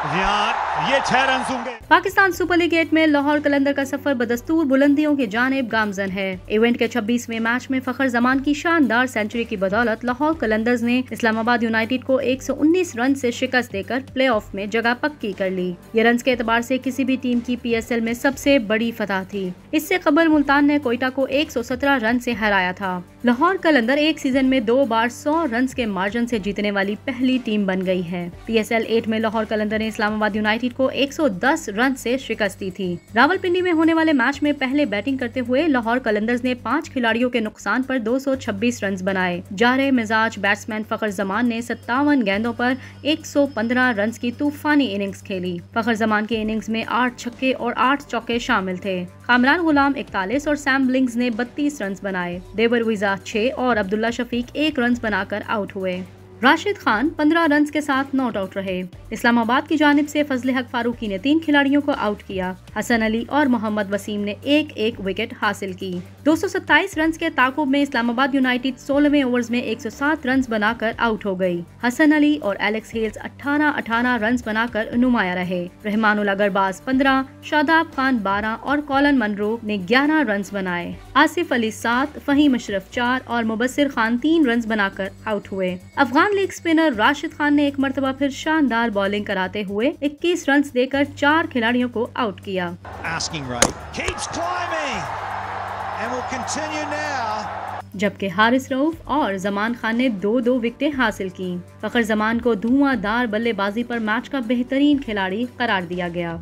ये 6 रन होंगे। Pakistan super league 8 में लाहौर कलंदर का सफर बदस्तूर बुलंदियों की जानिब गामजन है। इवेंट के 26वें मैच में फखर जमान की शानदार सेंचुरी की बदौलत लाहौर कलंदर्स ने इस्लामाबाद यूनाइटेड को 119 रन से शिकस्त देकर प्लेऑफ में जगह पक्की कर ली। ये रन के एतबार से किसी भी टीम की PSL में सबसे बड़ी फतह थी। इससे कबल मुल्तान ने कोयटा को 117 रन से हराया था। लाहौर कलंदर एक सीजन में 2 बार 100 रन के मार्जिन से जीतने वाली पहली टीम बन गई है। PSL 8 में लाहौर कलंदर ने इस्लामाबाद यूनाइटेड को 110 रन से शिकस्त दी थी। रावलपिंडी में होने वाले मैच में पहले बैटिंग करते हुए लाहौर कलंदर्स ने 5 खिलाड़ियों के नुकसान पर 226 रन बनाए। जारे मिजाज बैट्समैन फखर जमान ने 57 गेंदों पर 115 रन की तूफानी इनिंग्स खेली। फखर जमान के इनिंग्स में 8 छक्के और 8 चौके शामिल थे। कामरान गुलाम 41 और सैम ब्लिंग्स ने 32 रन बनाए। देवर विजा 6 और अब्दुल्ला शफीक 1 रन बनाकर आउट हुए। राशिद खान 15 रन के साथ नॉट आउट रहे। इस्लामाबाद की जानिब से फजले हक फारूकी ने 3 खिलाड़ियों को आउट किया। हसन अली और मोहम्मद वसीम ने एक विकेट हासिल की। 227 रन के ताकुब में इस्लामाबाद यूनाइटेड 16वें ओवर्स में 107 रन बनाकर आउट हो गई। हसन अली और एलेक्स हेल्स 18 रन बनाकर नुमाया रहे। रहमानुल अगरबाज 15, शादाब खान 12 और कॉलन मनरो ने 11 रन बनाए। आसिफ अली 7, फहीम अशरफ 4 और मुबस्सिर खान 3 रन बनाकर आउट हुए। अफगान लीग स्पिनर राशिद खान ने एक मरतबा फिर शानदार बॉलिंग कराते हुए 21 रन देकर 4 खिलाड़ियों को आउट किया। जबकि हारिस रऊफ और जमान खान ने 2 विकेटें हासिल की। फखर जमान को धुआंधार बल्लेबाजी पर मैच का बेहतरीन खिलाड़ी करार दिया गया।